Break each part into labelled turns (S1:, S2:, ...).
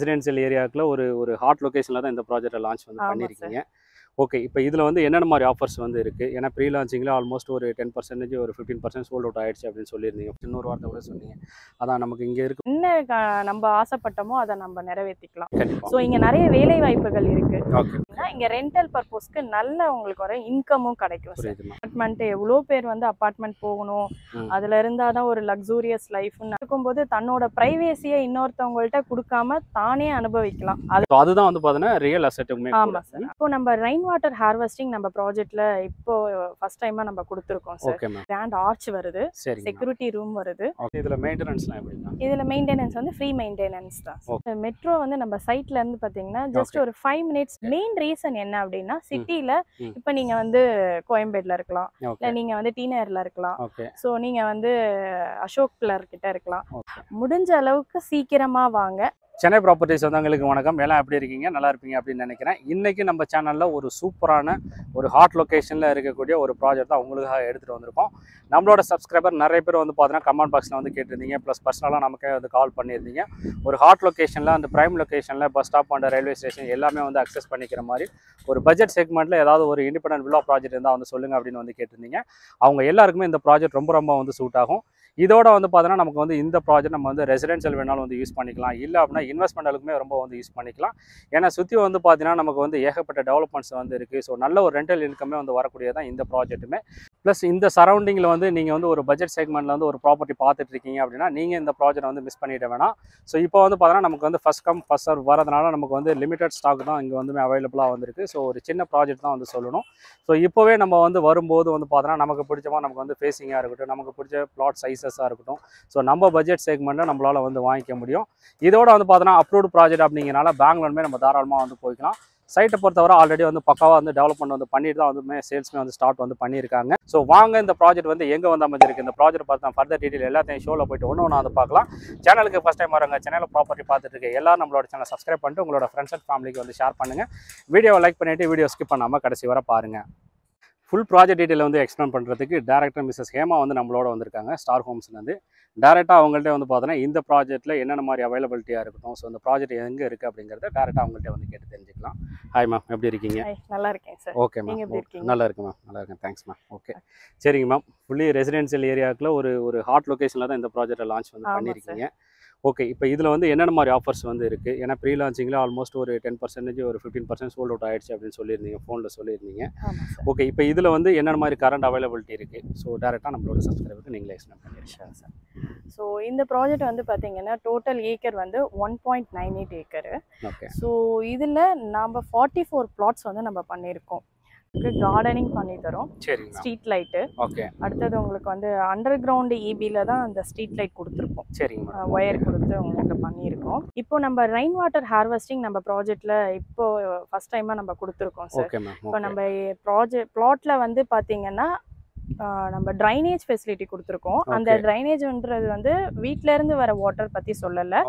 S1: Residential ஏரியாக்குள்ள ஒரு hot லொகேஷன்ல தான் இந்த ப்ராஜெக்ட்டை லான்ச் வந்து பண்ணியிருக்கீங்க. ஓகே. இப்போ இதில் வந்து என்னென்ன மாதிரி ஆஃபர்ஸ் வந்து இருக்குது? ஏன்னா ப்ரீ லான்ச்சிங்கில் ஆல்மோஸ்ட் ஒரு 10% ஒரு 15% சோல்ட் அவுட் ஆயிடுச்சு அப்படின்னு சொல்லியிருந்தீங்க. இன்னொரு வார்த்தை கூட சொன்னீங்க. அதான் நமக்கு இங்கே இருக்கு.
S2: என்ன நம்ம ஆசைப்பட்டோமோ அதை நம்ம நிறைவேற்றிக்கலாம்.
S1: கண்டிப்பாக.
S2: ஸோ இங்கே நிறைய வேலை வாய்ப்புகள் இருக்கு.
S1: ஓகே.
S2: இங்கே ரெண்டல் பர்பஸ்க்கு நல்ல உங்களுக்கு ஒரு இன்கமும் கிடைக்கும்.
S1: புரியுதுமா.
S2: அப்பார்ட்மெண்ட் எவ்வளோ பேர் வந்து அப்பார்ட்மெண்ட் போகணும், அதில் இருந்தால் தான் ஒரு லக்ஸூரியஸ் லைஃப்னு இருக்கும்போது தன்னோட ப்ரைவேசியை இன்னொருத்தவங்கள்ட்ட கொடுக்காம தானே அனுபவிக்கலாம்.
S1: அதுதான் வந்து பார்த்தீங்கன்னா ரியல் அசெட்டுமே.
S2: ஆமாம் சார். இப்போ நம்ம ரெயின் வாட்டர் ஹார்வெஸ்டிங் நம்ம ப்ராஜெக்ட்ல இப்போ ஃபர்ஸ்ட் டைமா நம்ம கொடுத்துருக்கோம் sir.
S1: Okay ma'am.
S2: Grand arch வருது,
S1: சரி.
S2: செக்யூரிட்டி ரூம் வருது.
S1: ஓகே. இதில் மெயின்டெனன்ஸ்லாம் எப்படின்னா?
S2: இதில் மெயின்டெனன்ஸ் வந்து ஃப்ரீ மெயின்டெனன்ஸ் தான். மெட்ரோ வந்து நம்ம சைட்ல இருந்து பார்த்தீங்கன்னா ஜஸ்ட் ஒரு 5 மினிட்ஸ். மெயின் ரீசன் என்ன அப்படின்னா சிட்டில இப்போ நீங்க வந்து கோயம்பேட்ல இருக்கலாம், இல்லை நீங்க வந்து டி நகர்ல இருக்கலாம், ஸோ நீங்க வந்து அசோக் பில்லர் கிட்ட இருக்கலாம். முடிஞ்ச அளவுக்கு சீக்கிரமா வாங்க.
S1: சென்னை ப்ராப்பர்ட்டிஸ் வந்தவங்களுக்கு வணக்கம். எல்லாம் எப்படி இருக்கீங்க? நல்லா இருப்பீங்க அப்படின்னு நினைக்கிறேன். இன்றைக்கி நம்ம சேனலில் ஒரு சூப்பரான ஒரு ஹாட் லொக்கேஷனில் இருக்கக்கூடிய ஒரு ப்ராஜெக்ட் தான் உங்களுக்காக எடுத்துகிட்டு வந்திருக்கோம். நம்மளோட சப்ஸ்கிரைபர் நிறைய பேர் வந்து பார்த்தீங்கன்னா கமெண்ட் பாக்ஸில் வந்து கேட்டிருந்தீங்க, ப்ளஸ் பர்சனலாக நமக்கே வந்து கால் பண்ணியிருந்தீங்க. ஒரு ஹாட் லொக்கேஷனில் அந்த ப்ரைம் லொக்கேஷனில் bus stop and railway station எல்லாமே வந்து அக்சஸ் பண்ணிக்கிற மாதிரி ஒரு பட்ஜெட் செக்மெண்ட்டில் ஏதாவது ஒரு இண்டிபெண்டன்ட் வில்லா ப்ராஜெக்ட் இருந்தால் வந்து சொல்லுங்கள் அப்படின்னு வந்து கேட்டிருந்தீங்க. அவங்க எல்லாருக்குமே இந்த ப்ராஜெக்ட் ரொம்ப வந்து சூட் ஆகும். இதோட வந்து பார்த்தீங்கன்னா நமக்கு வந்து இந்த ப்ராஜெக்ட் நம்ம வந்து ரெசிடென்ஷியல் வேணாலும் வந்து யூஸ் பண்ணிக்கலாம், இல்லை அப்படின்னா இன்வெஸ்ட்மெண்ட்டுக்குமே ரொம்ப வந்து யூஸ் பண்ணிக்கலாம். ஏன்னா சுற்றி வந்து பார்த்தீங்கன்னா நமக்கு வந்து ஏகப்பட்ட டெவலப்மெண்ட்ஸ் வந்து இருக்குது. ஸோ நல்ல ஒரு ரெண்டல் இன்கமே வந்து வரக்கூடியதான் இந்த ப்ராஜெக்ட்டுமே. ப்ளஸ் இந்த சரௌண்டிங்கில் வந்து நீங்கள் வந்து ஒரு பட்ஜெட் செக்மெண்ட்டில் வந்து ஒரு ப்ராப்பர்ட்டி பார்த்துட்டு இருக்கீங்க அப்படின்னா நீங்கள் இந்த ப்ராஜெக்ட் வந்து மிஸ் பண்ணிட வேணாம். ஸோ இப்போ வந்து பார்த்தீங்கன்னா நமக்கு வந்து ஃபஸ்ட் கம் ஃபஸ்ட் சர்வ் வரதுனால நமக்கு வந்து லிமிடெட் ஸ்டாக் தான் இங்கே வந்து அவைலபிளாக வந்துருக்கு. ஸோ ஒரு சின்ன ப்ராஜெக்ட் தான் வந்து சொல்லணும். ஸோ இப்போவே நம்ம வந்து வரும்போது வந்து பார்த்தோன்னா நமக்கு பிடிச்சமா நமக்கு வந்து ஃபேஸிங்காக இருக்கட்டும், நமக்கு பிடிச்ச பிளாட் சைஸஸாக இருக்கட்டும், ஸோ நம்ம பட்ஜெட் செக்மெண்ட்டில் நம்மளால் வந்து வாங்கிக்க முடியும். இதோட வந்து பார்த்தோன்னா அப்ரூவ்டு ப்ராஜெக்ட் அப்படிங்கிறனால பேங்க்லோனுமே நம்ம தாராளமாக வந்து போய்க்கலாம். சைட்டை பொறுத்தவரை ஆல்ரெடி வந்து பக்காவாக வந்து டெவலப்மெண்ட் வந்து பண்ணிட்டு தான் வந்து சேல்ஸ்மே வந்து ஸ்டார்ட் வந்து பண்ணியிருக்காங்க. ஸோ வாங்க இந்த ப்ராஜெக்ட் வந்து எங்கே வந்து அமைஞ்சிருக்கு, இந்த ப்ராஜெக்ட் பார்த்தா ஃபர்தர் டீட்டெயில் எல்லாத்தையும் ஷோவில் போய்ட்டு ஒன்று வந்து பார்க்கலாம். சேனலுக்கு ஃபஸ்ட் டைம் வரவங்க சேனலில் ப்ராப்பர்ட்டி பார்த்துட்டு இருக்க எல்லாரும் நம்மளோட சேனல் சப்ஸ்கிரைப் பண்ணிட்டு உங்களோட ஃப்ரெண்ட்ஸ் அண்ட் ஃபேமிலிக்கு வந்து ஷேர் பண்ணுங்கள். வீடியோவை லைக் பண்ணிவிட்டு வீடியோ ஸ்கிப் பண்ணாமல் கடைசி வர பாருங்கள். ஃபுல் ப்ராஜெக்ட் டீட்டெயில் வந்து எக்ஸ்பிளைன் பண்ணுறதுக்கு டேரக்டர் மிஸ்ஸஸ் ஹேமா வந்து நம்மளோட வந்திருக்காங்க ஸ்டார் ஹோம்ஸ்லேருந்து. டேரெக்டாக அவங்கள்ட்ட வந்து பார்த்தோன்னா இந்த ப்ராஜெக்ட்டில் என்னென்ன மாதிரி அவைலபிலிட்டியாக இருக்கட்டும், ஸோ இந்த ப்ராஜெக்ட் எங்கே இருக்குது அப்படிங்கிறத டேரெக்டாக அவங்கள்ட்ட வந்து கேட்டு தெரிஞ்சுக்கலாம். ஹாய் மேம், எப்படி இருக்கீங்க?
S2: நல்லா இருக்கேன் சார்.
S1: Okay ma'am. நல்லா இருக்கு மேம். நல்லா இருக்கேன். Thanks ma'am. ஓகே, சரிங்க மேம். ஃபுல்லி ரெசிடென்ஷியல் ஏரியாவுக்குள்ள ஒரு ஹாட் லொக்கேஷனில் தான் இந்த ப்ராஜெக்ட்டை லான்ச் வந்து பண்ணியிருக்கீங்க. ஓகே. இப்போ இதில் வந்து என்னென்ன மாதிரி ஆஃபர்ஸ் வந்து இருக்குது? ஏன்னா ப்ரீ லான்ச்சிங்கில் ஆல்மோஸ்ட் ஒரு 10% ஒரு 15% சோல்ட் அவுட் ஆயிடுச்சு அப்படின்னு சொல்லியிருந்தீங்க, ஃபோனில் சொல்லியிருந்தீங்க. ஓகே. இப்போ இதில் வந்து என்னென்ன மாதிரி கரண்ட் அவைலபிலிட்டி இருக்குது? ஸோ டேரெக்டாக நம்மளோட சப்ஸ்கிரைபருக்கு நீங்களே எக்ஸ்பிளைன் பண்ணிடுறீங்க சார்.
S2: ஸோ இந்த ப்ராஜெக்ட் வந்து பார்த்தீங்கன்னா டோட்டல் ஏக்கர் வந்து 1.98 ஏக்கரு.
S1: ஓகே.
S2: ஸோ இதில் நம்ம 44 பிளாட்ஸ் வந்து நம்ம பண்ணியிருக்கோம். கார்டனிங் பண்ணி தரோம், ஸ்ட்ரீட் லைட்டு.
S1: ஓகே.
S2: அடுத்தது உங்களுக்கு வந்து அண்டர் கிரவுண்ட் இபில தான் அந்த ஸ்ட்ரீட் லைட் கொடுத்துருப்போம்.
S1: சரிங்க.
S2: ஒயர் கொடுத்து உங்களுக்கு பண்ணியிருக்கோம். இப்போ நம்ம ரெயின் வாட்டர் ஹார்வெஸ்டிங் நம்ம ப்ராஜெக்ட்ல இப்போ ஃபர்ஸ்ட் டைமா நம்ம கொடுத்துருக்கோம் சார். இப்போ நம்ம பிளாட்ல வந்து பார்த்தீங்கன்னா நம்ம ட்ரைனேஜ் ஃபெசிலிட்டி கொடுத்துருக்கோம். அந்த ட்ரைனேஜ்ன்றது வந்து வீட்ல இருந்து வர வாட்டர் பத்தி சொல்லல.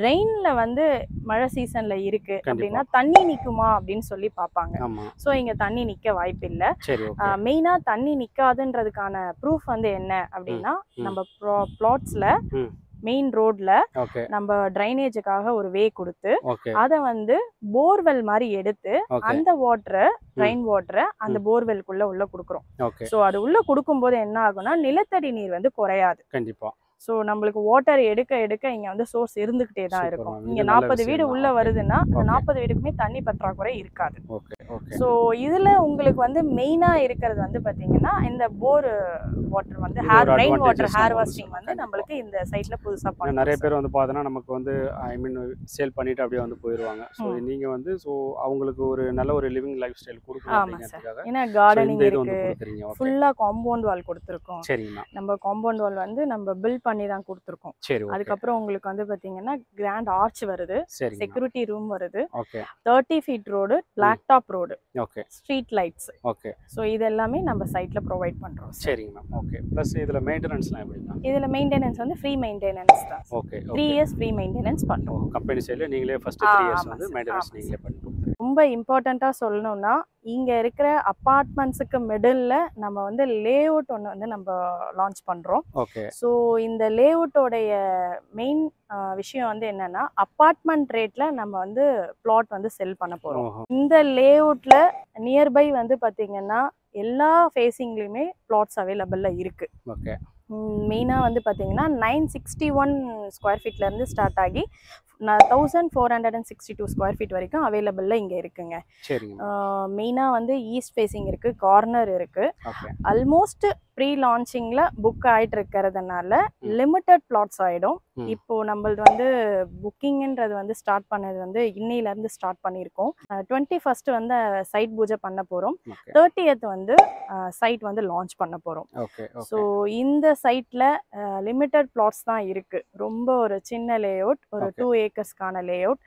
S2: ரெயின்ல வந்து மழை சீசன்ல இருக்கு அப்படின்னா தண்ணி நிக்குமா அப்படின்னு சொல்லி பார்ப்பாங்க. ஸோ இங்க தண்ணி நிக்க வாய்ப்பு இல்லை. மெயினா தண்ணி நிக்காதுன்றதுக்கான ப்ரூஃப் வந்து என்ன அப்படின்னா நம்ம பிளாட்ஸ்ல மெயின் ரோட்ல நம்ம ட்ரைனேஜுக்காக ஒரு வே கொடுத்து அதை வந்து போர்வெல் மாதிரி எடுத்து அந்த வாட்டரை ரெயின் வாட்டரை அந்த போர்வெல்குள்ள உள்ள கொடுக்குறோம். ஸோ அது உள்ள கொடுக்கும் போது என்ன ஆகும்னா நிலத்தடி நீர் வந்து குறையாது. கண்டிப்பா. ஸோ நம்மளுக்கு வாட்டர் எடுக்க இங்கே வந்து சோர்ஸ் இருந்துகிட்டே தான் இருக்கும். இங்கே 40 வீடு உள்ள வருதுன்னா அந்த 40 வீடுக்குமே தண்ணி பற்றாக்குறை இருக்காது. ஸோ இதில் உங்களுக்கு வந்து மெயினாக இருக்கிறது வந்து பார்த்தீங்கன்னா இந்த போர் வாட்டர் வந்து ரெயின் வாட்டர் ஹார்வெஸ்டிங் வந்து நம்மளுக்கு இந்த சைட்ல புதுசாக பண்ணி
S1: நிறைய பேர் வந்து பார்த்தோன்னா நமக்கு வந்து சேல் பண்ணிட்டு அப்படியே வந்து போயிடுவாங்க. ஸோ நீங்கள் வந்து ஸோ அவங்களுக்கு ஒரு நல்ல ஒரு லிவிங் லைஃப் ஸ்டைல் கொடுக்கணும்.
S2: ஆமாம் சார். ஏன்னா கார்டனிங் இருக்கு, ஃபுல்லாக காம்பவுண்ட் வால் கொடுத்துருக்கோம்.
S1: சரிங்களா. நம்ம
S2: காம்பவுண்ட் வால் வந்து நம்ம பில்ட் பண்ணி தான் கொடுத்துருக்கோம். அதுக்கப்புறம் உங்களுக்கு வந்து பாத்தீங்கன்னா கிராண்ட் ஆர்ச் வருது, செக்யூரிட்டி ரூம் வருது, 30 feet road, black top road, street lights. Okay. So இது எல்லாமே நம்ம சைட்ல ப்ரொவைட் பண்றோம்.
S1: சரிங்க மேம். ஓகே. ப்ளஸ் இதுல மெயின்டெனன்ஸ்லாம் எப்படின்னா?
S2: இதுல மெயின்டெனன்ஸ் வந்து ஃப்ரீ மெயின்டெனன்ஸ் தான்.
S1: ஓகே.
S2: 3 இயர்ஸ் ஃப்ரீ மெயின்டெனன்ஸ் பண்றோம்.
S1: கம்பெனி சைடுல நீங்களே ஃபர்ஸ்ட் 3 இயர்ஸ் வந்து மெயின்டெனன்ஸ் நீங்களே பண்ணி கொடுத்துருங்க.
S2: ரொம்ப இம்பார்ட்டண்ட்டாக சொல்லணும்னா இங்கே இருக்கிற அப்பார்ட்மெண்ட்ஸுக்கு மிடில் நம்ம வந்து லேஅவுட் ஒன்று வந்து நம்ம லான்ச் பண்ணுறோம்.
S1: ஓகே.
S2: ஸோ இந்த லேஅவுட்டோடைய மெயின் விஷயம் வந்து என்னன்னா அப்பார்ட்மெண்ட் ரேட்ல நம்ம வந்து பிளாட் வந்து செல் பண்ண போகிறோம். இந்த லேஅவுட்ல நியர்பை வந்து பார்த்தீங்கன்னா எல்லா ஃபேஸிங்லேயுமே பிளாட்ஸ் அவைலபிளில் இருக்குது.
S1: ஓகே.
S2: மெயினாக வந்து பார்த்தீங்கன்னா 961 ஸ்கொயர் ஃபீட்லேருந்து ஸ்டார்ட் ஆகி 1462 ஸ்கொயர் ஃபீட் வரைக்கும் அவைலபிளில் இங்கே இருக்குங்க.
S1: சரிங்க.
S2: மெயினாக வந்து ஈஸ்ட் ஃபேஸிங் இருக்குது, கார்னர் இருக்குது. ஆல்மோஸ்ட் ப்ரீ லான்ச்சிங்கில் புக் ஆகிட்டு இருக்கிறதுனால லிமிட்டட் பிளாட்ஸ் ஆகிடும். இப்போது நம்மளது வந்து புக்கிங்ன்றது வந்து ஸ்டார்ட் பண்ணது வந்து இன்னையிலேருந்து ஸ்டார்ட் பண்ணியிருக்கோம். 21st வந்து சைட் பூஜை பண்ண போகிறோம். 30th வந்து சைட் வந்து லான்ச் பண்ண போகிறோம். ஸோ இந்த சைட்டில் லிமிட்டட் பிளாட்ஸ் தான் இருக்குது. ரொம்ப ஒரு சின்ன லேஅவுட், ஒரு 2 ஏக்கர்ஸ்க்கான லேஅவுட்.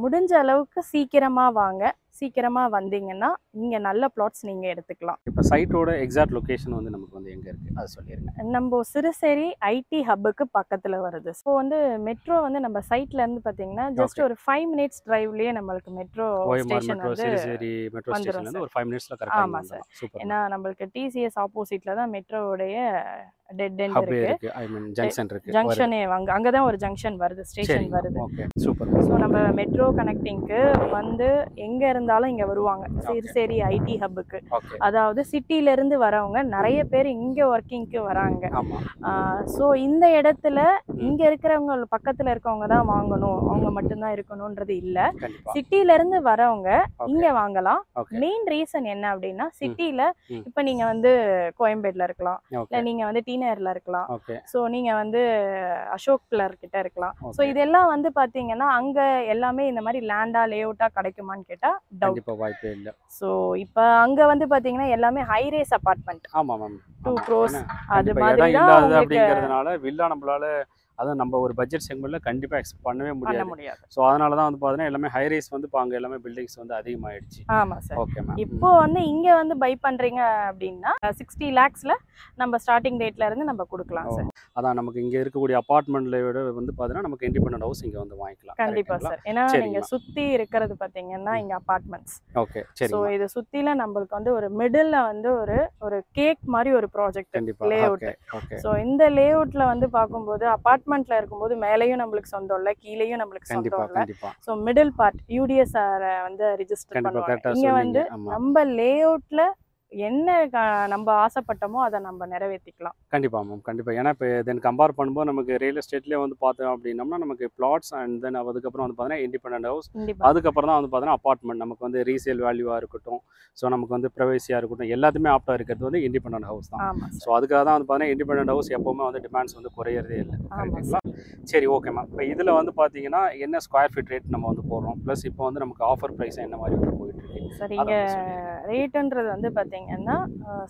S2: முடிஞ்ச அளவுக்கு சீக்கிரமாக வாங்க. சீக்கிரமாக வந்தீங்கன்னா இங்கே நல்ல பிளாட்ஸ் நீங்கள் எடுத்துக்கலாம்.
S1: இப்போ சைட்டோட எக்ஸாக்ட் லொகேஷன் வந்து நமக்கு வந்து எங்கே இருக்குது அது சொல்லிடுங்க.
S2: நம்ம சிறுசேரி ஐடி ஹப்புக்கு பக்கத்தில் வருது. ஸோ வந்து மெட்ரோ வந்து நம்ம சைட்லேருந்து பார்த்தீங்கன்னா ஜஸ்ட் ஒரு 5 minutes டிரைவ்லேயே நம்மளுக்கு மெட்ரோ ஸ்டேஷன் வந்து வந்துடும்.
S1: ஒரு 5 minutesல கரெக்டாக.
S2: ஆமாம் சார். ஏன்னா நம்மளுக்கு டிசிஎஸ் ஆப்போசிட்டில் தான் மெட்ரோவுடைய டெட் எண்ட் இருக்கு.
S1: ஐ மீன் ஜங்ஷன் இருக்கு.
S2: ஜங்ஷனே அங்க தான் ஒரு ஜங்ஷன் வருது, ஸ்டேஷன் வருது.
S1: Okay, super.
S2: சோ நம்ம மெட்ரோ கனெக்டிங்க்கு வந்து எங்க இருந்தாலும் இங்க வருவாங்க சிறுசேரி ஐடி ஹப்புக்கு. அதாவது சிட்டில இருந்து வரவங்க நிறைய பேர் இங்க வர்க்கிங்க்கு வராங்க. சோ இந்த இடத்துல இங்க இருக்கிறவங்க பக்கத்துல இருக்கவங்க தான் வாங்கணும், அவங்க மட்டும்தான் இருக்கணும்ன்றது இல்ல. சிட்டில இருந்து வரவங்க இங்க வாங்கலாம். மெயின் ரீசன் என்ன அப்படின்னா சிட்டில இப்ப நீங்க வந்து கோயம்பேட்ல இருக்கலாம், இல்ல நீங்க வந்து நேர்ல இருக்கலாம், சோ நீங்க வந்து அசோக் பில்லர் கிட்ட இருக்கலாம். சோ இதெல்லாம் வந்து பாத்தீங்கன்னா அங்க எல்லாமே இந்த மாதிரி லேண்டா லேஅவுட்டா கிடைக்குமான்னு கேட்டா
S1: கண்டிப்பா வாய்ப்பே இல்ல.
S2: சோ இப்போ அங்க வந்து பாத்தீங்கன்னா எல்லாமே ஹை ரேஸ் அபார்ட்மெண்ட்.
S1: ஆமா மேம்.
S2: 2 crores அது மாதிரி தான்
S1: அப்படிங்கிறதுனால வில்லா நம்மளால அதான் நம்ம ஒரு பட்ஜெட் செக்மெண்ட்ல கண்டிப்பா எக்ஸ்பெக்ட் பண்ணவே முடியாது. ஸோ அதனால தான் வந்து பார்த்தீங்கன்னா எல்லாமே ஹை ரைஸ் வந்து இப்போ அங்கே எல்லாமே பில்டிங்ஸ் வந்து அதிகமாகிடுச்சு.
S2: ஆமாம் சார்.
S1: Okay ma'am.
S2: இப்போ வந்து இங்கே வந்து பை பண்ணுறீங்க அப்படின்னா 60 lakhsல நம்ம ஸ்டார்டிங் ரேட்ல இருந்து நம்ம கொடுக்கலாம் சார்.
S1: அதான் நமக்கு இங்கே இருக்கக்கூடிய அப்பார்ட்மெண்ட்ல விட வந்து பார்த்தீங்கன்னா நமக்கு இண்டிபெண்டன்ட் ஹவுஸ் இங்கே வந்து வாங்கிக்கலாம்.
S2: கண்டிப்பாக சார். ஏன்னா நீங்கள் சுற்றி இருக்கிறது பார்த்தீங்கன்னா இங்கே அப்பார்ட்மெண்ட்ஸ்.
S1: ஓகே, சரி.
S2: ஸோ இது சுற்றில நம்மளுக்கு வந்து ஒரு மிடில் வந்து ஒரு கேக் மாதிரி ஒரு ப்ராஜெக்ட் லேஅவுட். ஸோ இந்த லேஅவுட்ல வந்து பார்க்கும்போது அப்பார்ட்மெண்ட்ல இருக்கும்போது மேலேயும் நம்மளுக்கு சொந்தம் இல்ல, கீழேயும் நம்மளுக்கு சொந்தம் இல்ல. சோ மிடில் பார்ட் யூடிஎஸ்ஆர் வந்து ரெஜிஸ்டர் பண்ணுவாங்க. இங்க வந்து நம்ம லேஅவுட்ல என்ன நம்ம ஆசைப்பட்டோமோ அதை நம்ம நிறைவேற்றிக்கலாம்.
S1: கண்டிப்பா மேம், கண்டிப்பா. ஏன்னா இப்போ தென் கம்பேர் பண்ணும்போது நமக்கு ரியல் எஸ்டேட்லேயே வந்து பார்த்தோம் அப்படின்னம்னா நமக்கு பிளாட்ஸ் அண்ட் தென் அதுக்கப்புறம் வந்து பார்த்தீங்கன்னா இண்டிபெண்டன்ட் ஹவுஸ், அதுக்கப்புறம் தான் வந்து பார்த்தீங்கன்னா அப்பார்ட்மெண்ட் நமக்கு வந்து ரீசேல் வேல்யூவாக இருக்கட்டும், ஸோ நமக்கு வந்து ப்ரைவசியாக இருக்கட்டும், எல்லாத்துமே ஆப்டாக இருக்கிறது வந்து இண்டிபெண்டன்ட் ஹவுஸ் தான். ஸோ அதுக்காக தான் வந்து பார்த்தீங்கன்னா இண்டிபெண்டன்ட் ஹவுஸ் எப்போவுமே வந்து டிமாண்ட்ஸ் வந்து குறையிறதே இல்லை. கரெக்டுங்களா? சரி, ஓகே மேம். இப்போ இதில் வந்து பார்த்தீங்கன்னா என்ன ஸ்கொயர் ஃபீட் ரேட் நம்ம வந்து போடுறோம், ப்ளஸ் இப்போ வந்து நமக்கு ஆஃபர் ப்ரைஸ் என்ன மாதிரி வந்து போயிட்டு இருக்கு?
S2: சரி, இங்கே ரேட்டுன்றது வந்து பார்த்தீங்கன்னா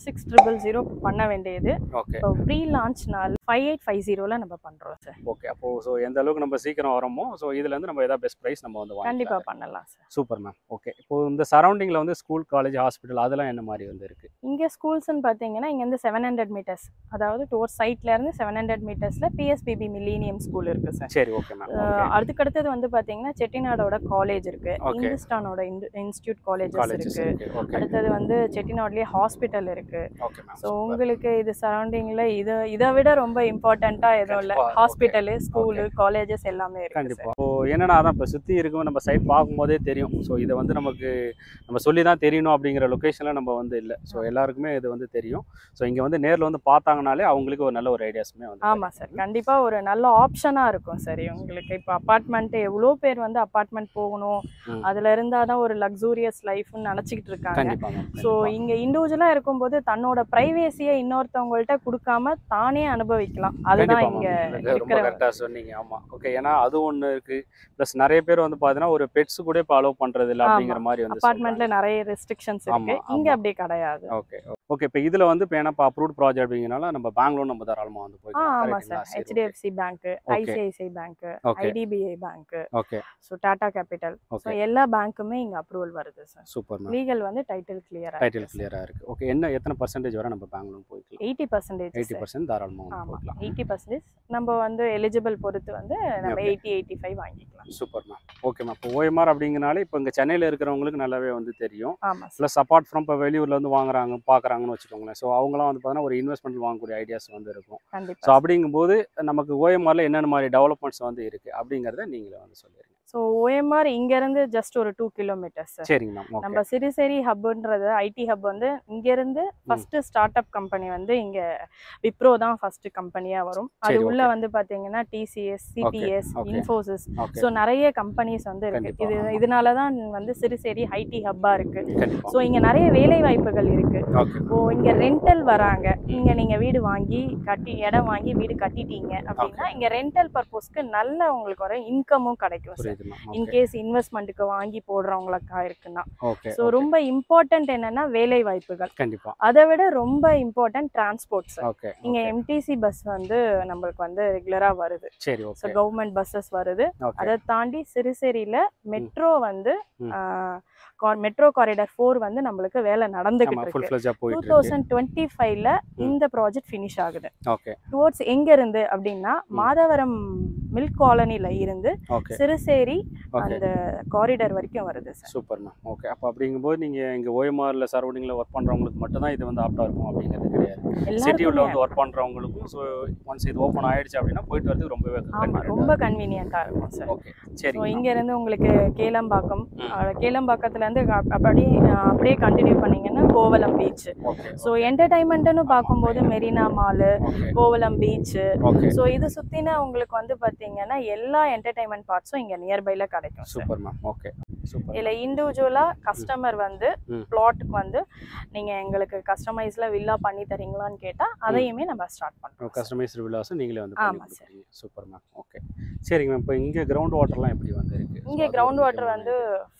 S2: 6000 பண்ண வேண்டியது.
S1: ஓகே.
S2: இப்போ ப்ரீ லான்ச்னால 5850ல நம்ம பண்றோம் சார்.
S1: ஓகே. அப்போ ஸோ எந்த அளவுக்கு நம்ம சீக்கிரம் வரோமோ ஸோ இதுலேருந்து நம்ம ஏதாவது பெஸ்ட் ப்ரைஸ் நம்ம வந்து
S2: கண்டிப்பாக பண்ணலாம் சார்.
S1: Super ma'am. ஓகே. இப்போ இந்த சரௌண்டிங்கில் வந்து ஸ்கூல், காலேஜ், ஹாஸ்பிட்டல் அதெல்லாம் என்ன மாதிரி வந்து இருக்கு?
S2: இங்கே ஸ்கூல்ஸ்ன்னு பார்த்தீங்கன்னா இங்கேருந்து 700 meters, அதாவது டோர் சைட்லேருந்து 700 metersல பிஎஸ்பிபி மில்லேனியம் ஸ்கூல் இருக்கு சார்.
S1: சரி, ஓகே மேம்.
S2: அதுக்கடுத்தது வந்து பார்த்தீங்கன்னா செட்டிநாடோட காலேஜ் இருக்கு, இந்துஸ்தானோட இன்ஸ்டியூட் காலேஜஸ் இருக்கு. அடுத்தது வந்து செட்டிநாட்லேயே ஹாஸ்பிட்டல் இருக்கு. ஸோ உங்களுக்கு இது சரௌண்டிங்கில் இதை விட ரொம்ப இம்பார்ட்டண்ட்டா எதுவும் இல்லை. ஹாஸ்பிட்டலு, ஸ்கூலு, காலேஜஸ் எல்லாமே இருக்கு.
S1: கண்டிப்பாக. இப்போ என்னன்னா அதான் இப்போ சுற்றி இருக்கும் நம்ம சைட் பார்க்கும்போதே தெரியும். ஸோ இதை வந்து நமக்கு நம்ம சொல்லி தான் தெரியணும் அப்படிங்கிற லொக்கேஷனில் நம்ம வந்து இல்லை. ஸோ எல்லாருக்குமே இது வந்து தெரியும். ஸோ இங்கே வந்து நேரில் வந்து பார்த்தாங்கனாலே அவங்களுக்கு ஒரு நல்ல ஒரு ஐடியாஸுமே வந்து.
S2: ஆமாம் சார், கண்டிப்பாக ஒரு நல்ல ஆப்ஷனாக இருக்கும். சரி, உங்களுக்கு இப்போ அப்பார்ட்மெண்ட்டு எவ்வளோ பேர் வந்து அப்பார்ட்மெண்ட் போகணும், அதில் இருந்தால் தான் ஒரு லக்ஸூரியஸ் லைஃப்னு நினச்சிக்கிட்டு இருக்காங்க. ஸோ இங்கே இண்டிவிஜுவலாக இருக்கும்போது தன்னோட ப்ரைவேசியை இன்னொருத்தவங்கள்ட்ட கொடுக்காம தானே அனுபவிக்கலாம். அதுதான் இங்கே இருக்கிற.
S1: கரெக்டாக சொன்னீங்க. ஆமாம், ஓகே. ஏன்னா அது ஒன்று இருக்குது. ப்ளஸ் நிறைய பேர் வந்து பார்த்தீங்கன்னா ஒரு பெட்ஸ் கூட இப்போ அலோவ் பண்ணுறது இல்லை அப்படிங்கிற மாதிரி வந்து
S2: அப்பார்ட்மெண்ட்டில் நிறைய ரெஸ்ட்ரிக்ஷன்ஸ் இருக்குது. இங்கே அப்படியே கிடையாது.
S1: Okay, okay. இப்போ இதில் வந்து இப்போ ஏன்னா இப்போ அப்ரூவ்ட் ப்ராஜெக்ட் அப்படிங்கிறனால நம்ம பேங்க்லோன் நம்ம தாராளமாக வந்து போய்க்கலாம்.
S2: ஆமாம் sir. HDFC bank, ICICI bank, IDBI bank,
S1: okay,
S2: so Tata capital, so எல்லா பேங்க்குமே இங்கே அப்ரூவல் வருது சார்.
S1: சூப்பர்.
S2: லீகல் வந்து டைட்டில் கிளியராக
S1: இருக்குது. ஓகே. என்ன எத்தனை பர்சன்டேஜ் வரை நம்ம பேங்க் லோன் போய்க்கலாம்?
S2: 80%.
S1: 80% தாராளமாக. கொடுக்கலாம்.
S2: 80% நம்ம வந்து எலிஜிபிள் பொறுத்து வந்து நம்ம 80-85 வாங்கிக்கலாம்.
S1: Super ma'am. Okay ma'am. இப்போ OMR அப்படிங்கனாலே இப்போ இங்கே சென்னையில் இருக்கிறவங்களுக்கு நல்லாவே வந்து தெரியும்.
S2: ஆமாம்.
S1: ப்ளஸ் அப்பார்ட் ஃப்ரம் இப்போ வெளியூரில் வந்து வாங்குறாங்க பார்க்குறாங்கன்னு வச்சுக்கோங்களேன். ஸோ அவங்களாம் வந்து பார்த்தீங்கன்னா ஒரு இன்வெஸ்ட்மெண்ட் வாங்கக்கூடிய ஐடியாஸ் வந்து இருக்கும். ஸோ அப்படிங்கும்போது நமக்கு OMRல என்னென்ன மாதிரி டெவலப்மெண்ட்ஸ் வந்து இருக்குது அப்படிங்கிறத நீங்களே வந்து சொல்லிடுங்க.
S2: ஸோ OMR இங்கேருந்து ஜஸ்ட் ஒரு 2 கிலோமீட்டர்ஸ்.
S1: சரிங்க மேம்.
S2: நம்ம சிறுசேரி ஹப்ன்றது ஐடி ஹப் வந்து இங்கேருந்து ஃபஸ்ட்டு ஸ்டார்ட் அப் கம்பெனி வந்து இங்கே விப்ரோ தான் ஃபஸ்ட்டு கம்பெனியாக வரும். அது உள்ள வந்து பார்த்தீங்கன்னா TCS, CTS, Infosys, ஸோ நிறைய கம்பெனிஸ் வந்து இருக்கு. இதனால தான் வந்து சிறுசேரி ஐடி ஹப்பாக இருக்கு. ஸோ இங்கே நிறைய வேலை வாய்ப்புகள் இருக்கு. இப்போ இங்கே ரெண்டல் வராங்க, இங்கே நீங்கள் வீடு வாங்கி இடம் வாங்கி வீடு கட்டிட்டீங்க அப்படின்னா இங்கே ரெண்டல் பர்பஸ்க்கு நல்ல உங்களுக்கு ஒரு இன்கமும் கிடைக்கும் சார். இன்கேஸ் இன்வெஸ்ட்மெண்ட்டுக்கு வாங்கி போடுறவங்களுக்கா இருக்குன்னா. ஸோ ரொம்ப இம்பார்ட்டன்ட் என்னன்னா வேலை வாய்ப்புகள்.
S1: கண்டிப்பா.
S2: அதை விட ரொம்ப இம்பார்ட்டன்ட் டிரான்ஸ்போர்ட்ஸ். இங்க MTC பஸ் வந்து நம்மளுக்கு வந்து ரெகுலரா வருது. ஸோ கவர்மெண்ட் பஸ்ஸஸ் வருது. அதை தாண்டி சிறுசேரியில மெட்ரோ வந்து மெட்ரோ காரிடார் 4 வந்து நம்மளுக்கு வேலை நடந்துகிட்டு இருக்கு. 2025ல இந்த ப்ராஜெக்ட் ஃபினிஷ் ஆகுது. டுவர்ட்ஸ் எங்க இருந்து அப்படின்னா மாதவரம் மில்க் காலனில இருந்து சிறுசேரி அந்த காரிடார் வரைக்கும் வருது சார்.
S1: Super ma'am. ஓகே. அப்போ அப்படிங்கும்போது நீங்க இங்க OMRல சரௌண்டிங்ல ஒர்க் பண்றவங்களுக்கு மட்டும் தான் இது வந்து ஆப்டா இருக்கும் அப்படிங்கிறது கிடையாது. சிட்டில வந்து ஒர்க் பண்றவங்களுக்கும் ஸோ ஒன்ஸ் இது ஓப்பன் ஆயிடுச்சு அப்படின்னா போயிட்டு வரது
S2: ரொம்ப கன்வீனியன்ட்டா இருக்கும் சார்.
S1: ஓகே. சரி.
S2: இங்க இருந்து உங்களுக்கு கேளம்பாக்கத்துல இருந்து அப்படியே கண்டினியூ பண்ணீங்கன்னா கோவலம் பீச். ஸோ என்டர்டைன்மெண்ட்னு பார்க்கும்போது Marina mall, Kovalam beach, so இது சுத்தின உங்களுக்கு வந்து பாத்தீங்கன்னா எல்லா என்டர்டைன்மெண்ட் பார்ட்ஸும் இங்க நியர்பைல கிடைக்கும்.
S1: Super ma'am. ஓகே. சூப்பர்.
S2: இல்ல இண்டிவிஜுவலா கஸ்டமர் வந்து பிளாட்டுக்கு வந்து நீங்க எங்களுக்கு கஸ்டமைஸ்ல வில்லா பண்ணி தரீங்களான்னு கேட்டா அதையுமே நம்ம ஸ்டார்ட் பண்றோம்.
S1: கஸ்டமைஸ்டு வில்லாஸ் நீங்களே வந்து பண்ணி கொடுப்பீங்க. Super ma'am. ஓகே. சரிங்க மேம். இப்போ இங்க கிரவுண்ட் வாட்டர்லாம் எப்படி வந்து இருக்கு?
S2: இங்க கிரவுண்ட் வாட்டர் வந்து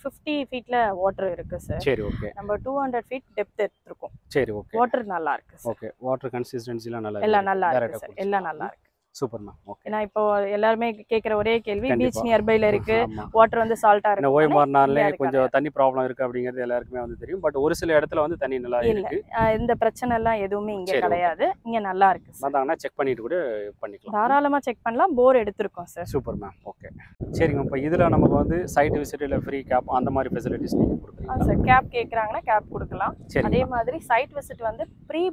S2: 50 ஃபீட்ல வாட்டர் இருக்கு சார்.
S1: சரி. ஓகே.
S2: நம்ம 200 ஃபீட் டெப்த் எடுத்துறோம்.
S1: சரி. ஓகே.
S2: வாட்டர் நல்லா இருக்கு சார்.
S1: ஓகே. வாட்டர் கன்சிஸ்டன்சிலாம் நல்லா
S2: எல்லாம் நல்லா இருக்கு சார். எல்லாம் நல்லா இருக்கு.
S1: Super ma'am. ஓகே.
S2: ஏன்னா இப்போ எல்லாருமே கேக்குற ஒரே கேள்வி பீச் நியர்பைல இருக்கு, வாட்டர் வந்து சால்ட்டா இருக்கு.
S1: OMRனாலே கொஞ்சம் தண்ணி ப்ராப்ளம் இருக்கு அப்படிங்கிறது எல்லாருக்குமே வந்து தெரியும். பட் ஒரு சில இடத்துல வந்து தண்ணி நல்லா இருக்கு.
S2: இந்த பிரச்சனை எல்லாம் எதுவுமே இங்க கிடையாது. இங்க நல்லா இருக்கு.
S1: வந்தாங்கன்னா செக் பண்ணிட்டு கூட பண்ணிக்கலாம்.
S2: தாராளமா செக் பண்ணலாம். போர் எடுத்துருக்கோம் சார்.
S1: Super ma'am. ஓகே. சரிங்க. இப்போ இதுல நமக்கு வந்து சைட் விசிட் இல்ல ஃப்ரீ கேப் அந்த மாதிரி ஃபெசிலிட்டிஸ் நீங்க கொடுக்குறீங்க
S2: சார். கேப் கேக்குறாங்கன்னா கேப் கொடுக்கலாம். அதே மாதிரி சைட் விசிட் வந்து ப்ரீ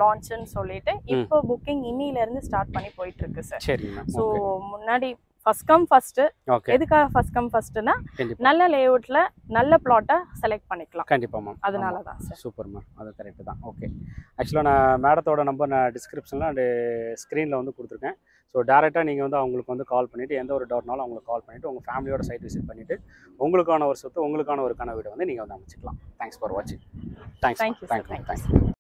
S2: லான்ச்னு சொல்லிட்டு இப்போ புக்கிங் இன்னில இருந்து ஸ்டார்ட் பண்ணி போயிட்டு இருக்கு சார்.
S1: சரிங்க.
S2: சோ முன்னாடி ஃபர்ஸ்ட் கம் ஃபர்ஸ்ட். எதுக்காக ஃபர்ஸ்ட் கம் ஃபர்ஸ்ட்னா நல்ல லேஅவுட்ல நல்ல பிளாட்டை செலக்ட் பண்ணிக்கலாம்.
S1: கண்டிப்பா மேம்.
S2: அதனால தான் சார்.
S1: Super ma'am. அது கரெக்ட் தான். ஓகே. ஆக்சுவலாக நான் மேடத்தோட நம்பர் நான் டிஸ்கிரிப்ஷனில் அண்ட் ஸ்க்ரீனில் வந்து கொடுத்துருக்கேன். ஸோ டேரெக்டாக நீங்கள் வந்து அவங்களுக்கு வந்து கால் பண்ணிவிட்டு எந்த ஒரு டவுட்னாலும் அவங்களுக்கு கால் பண்ணிவிட்டு உங்கள் ஃபேமிலியோட சைட் விசிட் பண்ணிவிட்டு உங்களுக்கான ஒரு சொத்து உங்களுக்கான ஒரு கனவு வீடு வந்து நீங்கள் வந்து அமைச்சிக்கலாம். தேங்க்ஸ் ஃபார் வாட்சிங். தேங்க்ஸ்.